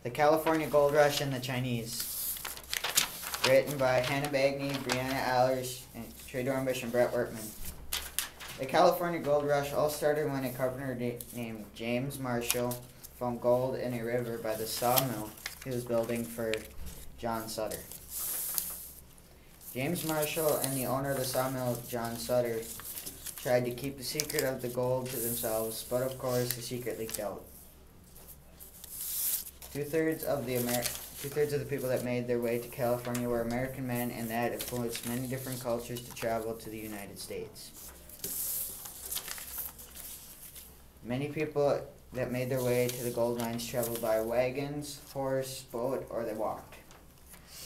The California Gold Rush and the Chinese. Written by Hannah Bagney, Brianna Allers, and Trey Dornbush and Brett Workman. The California Gold Rush all started when a carpenter named James Marshall found gold in a river by the sawmill he was building for John Sutter. James Marshall and the owner of the sawmill, John Sutter, tried to keep the secret of the gold to themselves, but of course the secret leaked out. Two-thirds of the people that made their way to California were American men, and that influenced many different cultures to travel to the United States. Many people that made their way to the gold mines traveled by wagons, horse, boat, or they walked.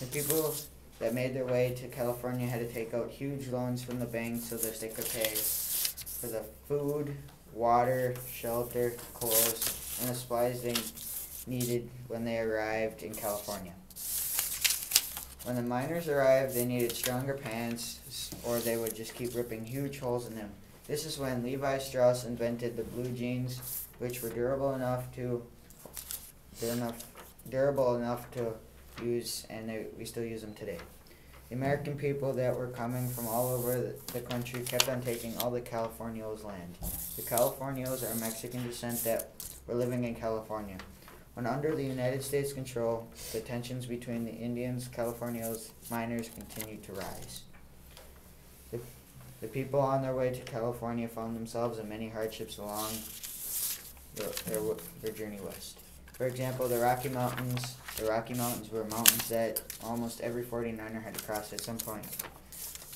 The people that made their way to California had to take out huge loans from the bank so that they could pay for the food, water, shelter, clothes, and the supplies they needed when they arrived in California. When the miners arrived, they needed stronger pants, or they would just keep ripping huge holes in them. This is when Levi Strauss invented the blue jeans, which were durable enough to use, and we still use them today. The American people that were coming from all over the country kept on taking all the Californios' land. The Californios are Mexican descent that were living in California. When under the United States control, the tensions between the Indians, Californios, miners continued to rise. The people on their way to California found themselves in many hardships along their journey west. For example, the Rocky Mountains were mountains that almost every 49er had to cross at some point.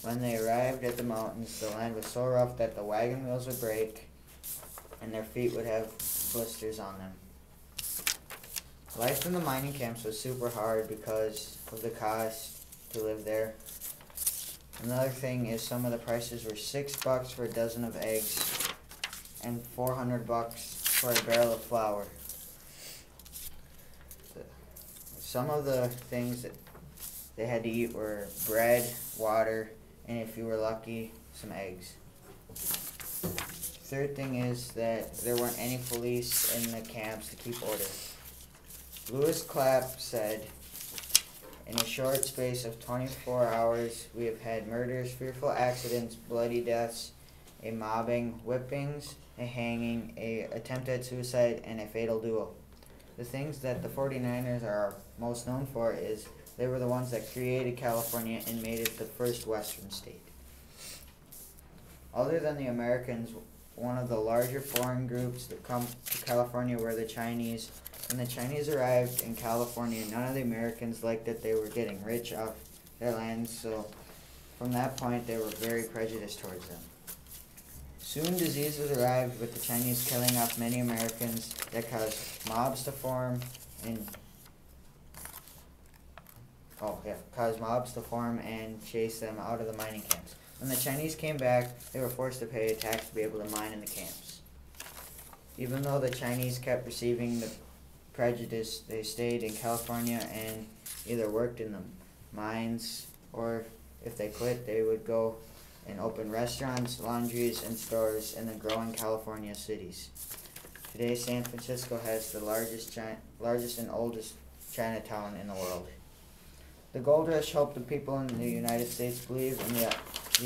When they arrived at the mountains, the land was so rough that the wagon wheels would break and their feet would have blisters on them. Life in the mining camps was super hard because of the cost to live there. Another thing is some of the prices were $6 for a dozen of eggs and $400 for a barrel of flour. Some of the things that they had to eat were bread, water, and if you were lucky, some eggs. Third thing is that there weren't any police in the camps to keep order. Lewis Clapp said, "In a short space of 24 hours, we have had murders, fearful accidents, bloody deaths, a mobbing, whippings, a hanging, a attempt at suicide, and a fatal duel." The things that the 49ers are most known for is they were the ones that created California and made it the first western state. Other than the Americans, one of the larger foreign groups that come to California were the Chinese. When the Chinese arrived in California, none of the Americans liked that they were getting rich off their land, so from that point they were very prejudiced towards them. Soon diseases arrived, with the Chinese killing off many Americans that caused mobs to form and chase them out of the mining camps. When the Chinese came back, they were forced to pay a tax to be able to mine in the camps. Even though the Chinese kept receiving the prejudice, they stayed in California and either worked in the mines, or if they quit, they would go and open restaurants, laundries, and stores in the growing California cities. Today, San Francisco has the largest and oldest Chinatown in the world. The Gold Rush helped the people in the United States believe in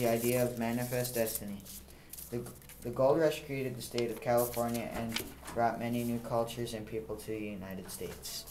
the idea of manifest destiny. The Gold Rush created the state of California and brought many new cultures and people to the United States.